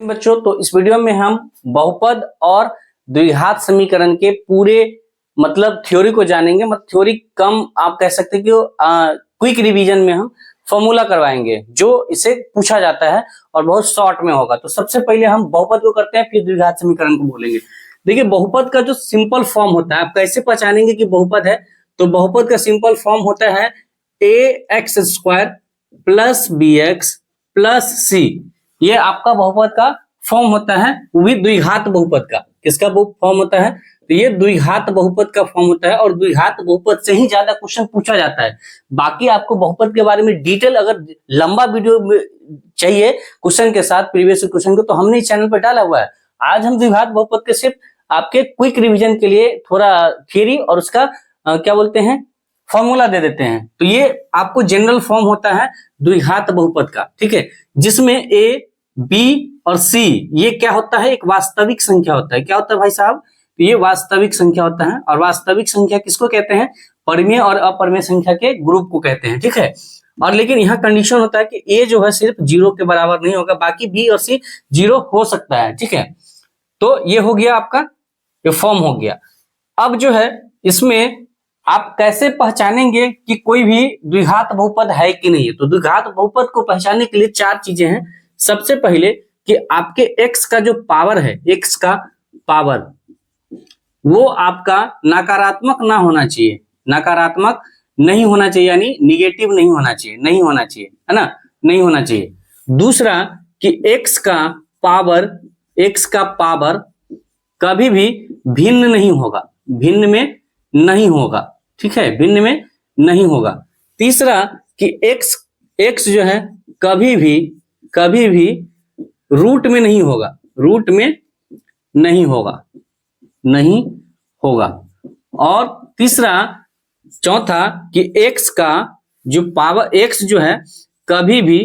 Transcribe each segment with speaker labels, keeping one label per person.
Speaker 1: बच्चों, तो इस वीडियो में हम बहुपद और द्विघात समीकरण के पूरे मतलब थ्योरी को जानेंगे। मतलब थ्योरी कम आप कह सकते हैं कि क्विक रिवीजन में हम फॉर्मूला करवाएंगे जो इसे पूछा जाता है और बहुत शॉर्ट में होगा। तो सबसे पहले हम बहुपद को करते हैं, फिर द्विघात समीकरण को बोलेंगे। देखिए, बहुपद का जो सिंपल फॉर्म होता है, आप कैसे पहचानेंगे कि बहुपद है? तो बहुपद का सिंपल फॉर्म होता है ax² plus bx plus c। ये आपका बहुपद का फॉर्म होता है, वो भी द्विघात बहुपद का। किसका फॉर्म होता है? तो ये द्विघात बहुपद का फॉर्म होता है और द्विघात बहुपद से ही ज्यादा क्वेश्चन पूछा जाता है। बाकी आपको बहुपद के बारे में डिटेल अगर लंबा वीडियो चाहिए क्वेश्चन के साथ, प्रीवियस क्वेश्चन को, तो हमने इस चैनल पर डाला हुआ है। आज हम द्विघात बहुपद के सिर्फ आपके क्विक रिविजन के लिए थोड़ा थियरी और उसका क्या बोलते हैं फॉर्मूला दे देते हैं। तो ये आपको जनरल फॉर्म होता है द्विघात बहुपद का, ठीक है, जिसमें ए, बी और सी ये क्या होता है? एक वास्तविक संख्या होता है। क्या होता है भाई साहब? ये वास्तविक संख्या होता है। और वास्तविक संख्या किसको कहते हैं? परिमेय और अपरिमेय संख्या के ग्रुप को कहते हैं, ठीक है। और लेकिन यहाँ कंडीशन होता है कि ए जो है सिर्फ 0 के बराबर नहीं होगा, बाकी बी और सी 0 हो सकता है, ठीक है। तो ये हो गया आपका, ये फॉर्म हो गया। अब जो है इसमें आप कैसे पहचानेंगे कि कोई भी द्विघात बहुपद है कि नहीं है? तो द्विघात बहुपद को पहचानने के लिए 4 चीजें हैं। सबसे पहले कि आपके x का जो पावर है, x का पावर वो आपका नकारात्मक ना होना चाहिए, नकारात्मक नहीं होना चाहिए, यानी निगेटिव नहीं होना चाहिए, नहीं होना चाहिए, है ना, नहीं होना चाहिए। दूसरा कि x का पावर कभी भी भिन्न नहीं होगा, भिन्न में नहीं होगा, ठीक है, भिन्न में नहीं होगा। तीसरा कि x जो है कभी भी रूट में नहीं होगा, रूट में नहीं होगा, नहीं होगा। और तीसरा, चौथा कि x का जो पावर, x जो है कभी भी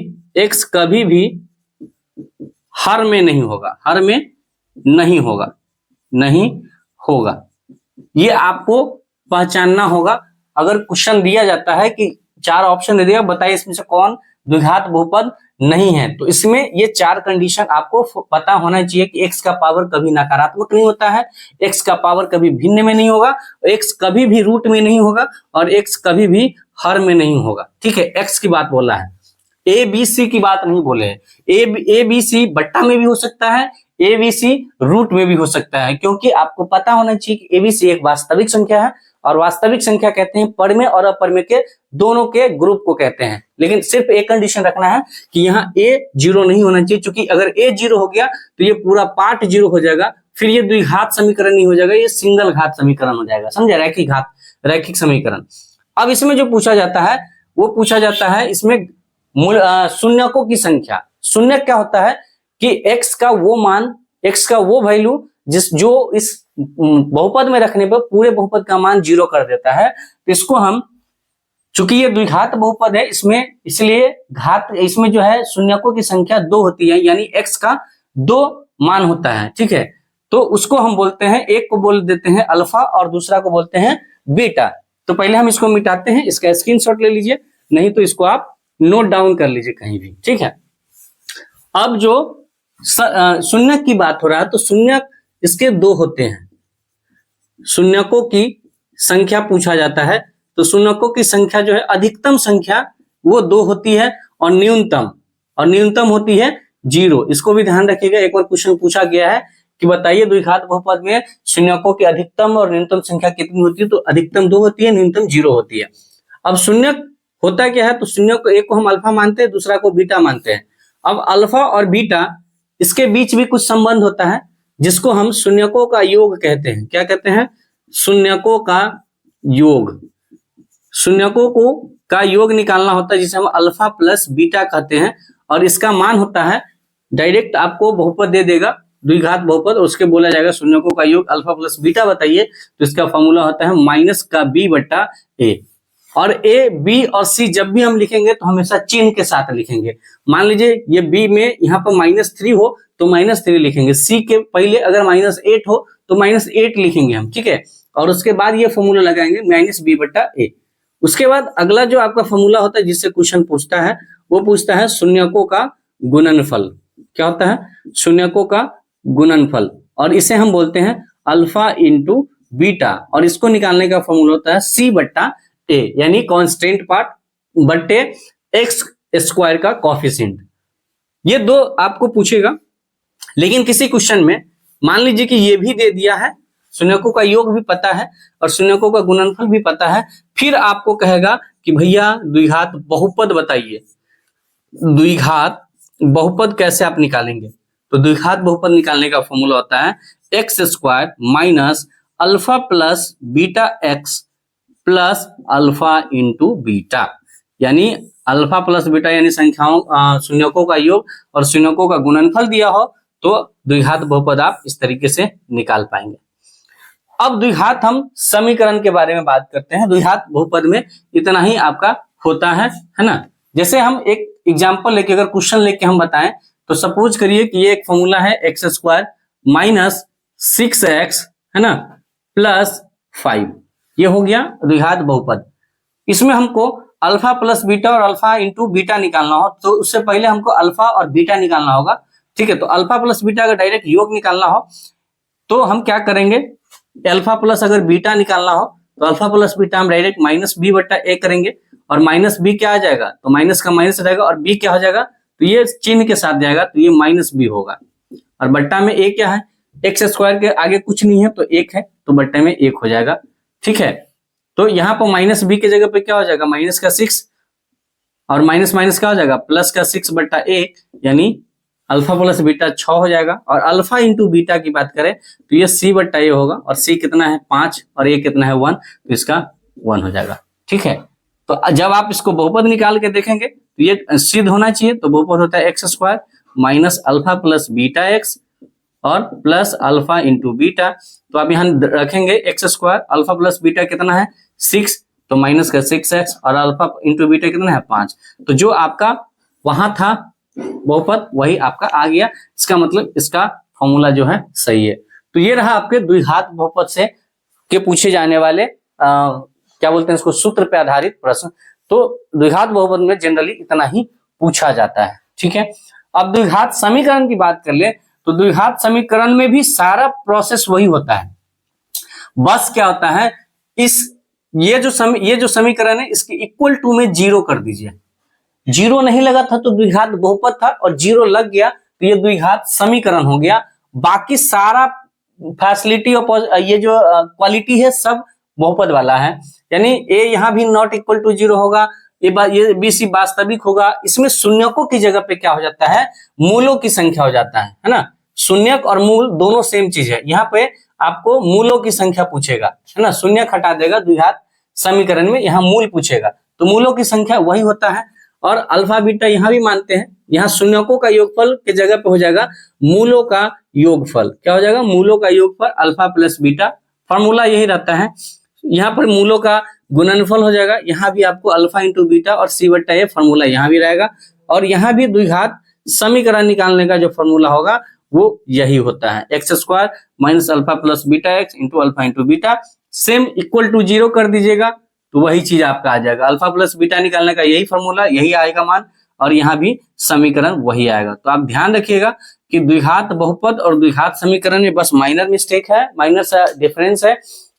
Speaker 1: हर में नहीं होगा, हर में नहीं होगा, नहीं होगा। ये आपको पहचानना होगा। अगर क्वेश्चन दिया जाता है कि 4 ऑप्शन दे दिया, बताइए इसमें से कौन द्विघात बहुपद नहीं है, तो इसमें ये 4 कंडीशन आपको पता होना चाहिए कि x का पावर कभी नकारात्मक नहीं होता है, x का पावर कभी भिन्न में नहीं होगा, x कभी भी रूट में नहीं होगा और x कभी भी हर में नहीं होगा, ठीक है। x की बात बोला है, ए बी सी की बात नहीं बोले हैं। ए बी सी बट्टा में भी हो सकता है, ए बी सी रूट में भी हो सकता है, क्योंकि आपको पता होना चाहिए कि ए बी सी एक वास्तविक संख्या है और वास्तविक संख्या कहते हैं परिमेय और अपरिमेय के दोनों के ग्रुप को कहते हैं। लेकिन सिर्फ एक कंडीशन रखना है कि यहाँ ए 0 नहीं होना चाहिए, क्योंकि अगर ए 0 हो गया तो ये पूरा पार्ट 0 हो जाएगा, फिर ये द्विघात समीकरण नहीं हो जाएगा, ये सिंगल घात समीकरण हो जाएगा, समझे, रैखिक समीकरण। अब इसमें जो पूछा जाता है वो पूछा जाता है इसमें शून्यकों की संख्या। शून्य क्या होता है कि x का वो मान, x का वो वैल्यू जो इस बहुपद में रखने पर पूरे बहुपद का मान 0 कर देता है। तो इसको हम, चूंकि ये द्विघात बहुपद है, इसमें इसलिए घात, इसमें जो है शून्यकों की संख्या 2 होती है, यानी x का 2 मान होता है, ठीक है। तो उसको हम बोलते हैं, एक को बोल देते हैं अल्फा और दूसरा को बोलते हैं बीटा। तो पहले हम इसको मिटाते हैं, इसका स्क्रीनशॉट ले लीजिए, नहीं तो इसको आप नोट डाउन कर लीजिए कहीं भी, ठीक है। अब जो शून्यक की बात हो रहा है, तो शून्यक इसके 2 होते हैं। शून्यकों की संख्या पूछा जाता है, तो शून्यकों की संख्या जो है अधिकतम संख्या वो 2 होती है और न्यूनतम होती है 0। इसको भी ध्यान रखिएगा। एक बार क्वेश्चन पूछा गया है कि बताइए द्विघात बहुपद में शून्यकों की अधिकतम और न्यूनतम संख्या कितनी होती है? तो अधिकतम 2 होती है, न्यूनतम 0 होती है। अब शून्यक होता क्या है? तो शून्य को, एक को हम अल्फा मानते हैं, दूसरा को बीटा मानते हैं। अब अल्फा और बीटा इसके बीच भी कुछ संबंध होता है, जिसको हम शून्यकों का योग कहते हैं। क्या कहते हैं? शून्यकों का योग। शून्यकों को का योग निकालना होता है, जिसे हम अल्फा प्लस बीटा कहते हैं, और इसका मान होता है, डायरेक्ट आपको बहुपद दे देगा, द्विघात बहुपद, और उसके बोला जाएगा शून्यकों का योग अल्फा प्लस बीटा बताइए, तो इसका फॉर्मूला होता है माइनस का बी बट्टा ए। और ए, बी और सी जब भी हम लिखेंगे तो हमेशा चिन्ह के साथ लिखेंगे। मान लीजिए ये बी में यहाँ पर -3 हो तो -3 लिखेंगे, सी के पहले अगर -8 हो तो -8 लिखेंगे हम, ठीक है। और उसके बाद ये फॉर्मूला लगाएंगे माइनस बी बट्टा ए। उसके बाद अगला जो आपका फॉर्मूला होता है जिससे क्वेश्चन पूछता है, वो पूछता है शून्यकों का गुणनफल। क्या होता है, शून्यकों का गुणनफल, और इसे हम बोलते हैं अल्फा इंटू बीटा, और इसको निकालने का फॉर्मूला होता है सी बट्टा ए, यानी कांस्टेंट पार्ट बट्टे एक्स स्क्वायर का कोफिशिएंट। ये दो आपको पूछेगा, लेकिन किसी क्वेश्चन में मान लीजिए कि ये भी दे दिया है, शून्यकों का योग भी पता है और शून्यकों का गुणनफल भी पता है, फिर आपको कहेगा कि भैया द्विघात बहुपद बताइए, द्विघात बहुपद कैसे आप निकालेंगे। तो द्विघात बहुपद निकालने का फॉर्मूला होता है x square minus alpha plus beta x plus alpha into beta, यानी अल्फा प्लस बीटा यानी संख्याओं शून्यकों का योग और शून्यकों का गुणनफल दिया हो तो द्विघात बहुपद आप इस तरीके से निकाल पाएंगे। अब द्विघात हम समीकरण के बारे में बात करते हैं। द्विघात बहुपद में इतना ही आपका होता है ना। जैसे हम एक एग्जांपल लेके अगर क्वेश्चन लेके हम बताएं तो सपोज करिए कि ये एक फॉर्मूला है एक्स स्क्वायर माइनस 6x है ना प्लस 5, ये हो गया द्विघात बहुपद। इसमें हमको अल्फा प्लस बीटा और अल्फा इंटू बीटा निकालना हो तो उससे पहले हमको अल्फा और बीटा निकालना होगा, ठीक है। तो अल्फा प्लस बीटा का डायरेक्ट योग निकालना हो तो हम क्या करेंगे, अल्फा प्लस अगर बीटा निकालना हो तो अल्फा प्लस बीटा हम डायरेक्ट माइनस बी बट्टा ए करेंगे, और माइनस बी क्या आ जाएगा, तो माइनस का माइनस रहेगा और बी क्या हो जाएगा, तो ये चिन्ह के साथ जाएगा तो ये माइनस बी होगा, और बट्टा में ए क्या है, एक्स स्क्वायर के आगे कुछ नहीं है तो एक है तो बट्टे में एक हो जाएगा, ठीक है। तो यहाँ पर माइनस बी के जगह पे क्या हो जाएगा, माइनस का 6 और माइनस माइनस क्या हो जाएगा, प्लस का 6 बट्टा ए, यानी अल्फा प्लस बीटा 6 हो जाएगा। और अल्फा इंटू बीटा की बात करें तो ये सी बट्टा ए होगा, और सी कितना है 5 और ए कितना है 1, तो इसका 1 हो जाएगा, ठीक है। तो जब आप इसको बहुपद निकाल के देखेंगे तो ये सिद्ध होना चाहिए। तो बहुपद होता है x square minus alpha plus beta x और प्लस अल्फा इंटू बीटा। तो आप यहाँ रखेंगे x square, alpha plus beta कितना है 6, तो माइनस का 6x और अल्फा इंटू बीटा कितना है 5। तो जो आपका वहां था बहुपद वही आपका आ गया, इसका मतलब इसका फॉर्मूला जो है सही है। तो ये रहा आपके द्विघात बहुपद से के पूछे जाने वाले क्या बोलते हैं इसको, सूत्र पे आधारित प्रश्न। तो द्विघात बहुपद में जनरली इतना ही पूछा जाता है, ठीक है। अब द्विघात समीकरण की बात कर ले तो द्विघात समीकरण में भी सारा प्रोसेस वही होता है, बस क्या होता है ये जो समीकरण है इसके इक्वल टू में 0 कर दीजिए। 0 नहीं लगा था तो द्विघात बहुपद था, और 0 लग गया तो ये द्विघात समीकरण हो गया। बाकी सारा फैसिलिटी और ये जो क्वालिटी है सब बहुपद वाला है, यानी ए यहाँ भी नॉट इक्वल टू 0 होगा, ये बी सी वास्तविक होगा। इसमें शून्यकों की जगह पे क्या हो जाता है, मूलों की संख्या हो जाता है ना। शून्यक और मूल दोनों सेम चीज है, यहाँ पे आपको मूलों की संख्या पूछेगा, है ना। शून्यक हटा देगा द्विघात समीकरण में, यहाँ मूल पूछेगा तो मूलों की संख्या वही होता है। और अल्फा बीटा यहाँ भी मानते हैं, यहाँ शून्यकों का योगफल के जगह पे हो जाएगा मूलों का योगफल, क्या हो जाएगा, मूलों का योगफल अल्फा प्लस बीटा, फॉर्मूला यही रहता है। यहाँ पर मूलों का गुणनफल हो जाएगा, यहाँ भी आपको अल्फा इंटू बीटा और सी बट्टा ए फॉर्मूला यहाँ भी रहेगा, और यहाँ भी द्विघात समीकरण निकालने का जो फॉर्मूला होगा वो यही होता है, x square minus alpha plus beta x into alpha into beta, same equal to 0 कर दीजिएगा तो वही चीज आपका आ जाएगा। अल्फा प्लस बीटा निकालने का यही फॉर्मूला, यही आएगा मान, और यहाँ भी समीकरण वही आएगा। तो आप ध्यान रखिएगा कि द्विघात बहुपद और द्विघात समीकरण में बस माइनर मिस्टेक है, माइनर सा डिफरेंस है,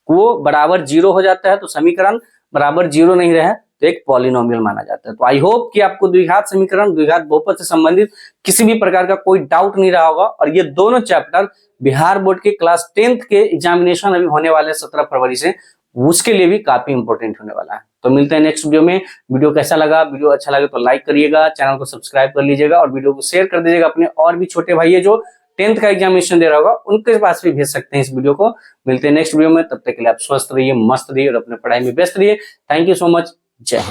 Speaker 1: वो बराबर 0 हो जाता है तो समीकरण बराबर 0 नहीं रहे तो एक पॉलिनोमियल माना जाता है। तो आई होप कि आपको द्विघात समीकरण द्विघात बहुपद से संबंधित किसी भी प्रकार का कोई डाउट नहीं रहा होगा, और ये दोनों चैप्टर बिहार बोर्ड के क्लास 10th के एग्जामिनेशन अभी होने वाले 17 फरवरी से, उसके लिए भी काफी इंपॉर्टेंट होने वाला है। तो मिलते हैं नेक्स्ट वीडियो में। वीडियो कैसा लगा, वीडियो अच्छा लगे तो लाइक करिएगा, चैनल को सब्सक्राइब कर लीजिएगा और वीडियो को शेयर कर दीजिएगा अपने और भी छोटे भाई है जो 10th का एग्जामिनेशन दे रहा होगा उनके पास भी भेज सकते हैं इस वीडियो को। मिलते हैं नेक्स्ट वीडियो में, तब तक के लिए आप स्वस्थ रहिए, मस्त रहिए और अपने पढ़ाई में व्यस्त रहिए। थैंक यू सो मच, जय हिंद।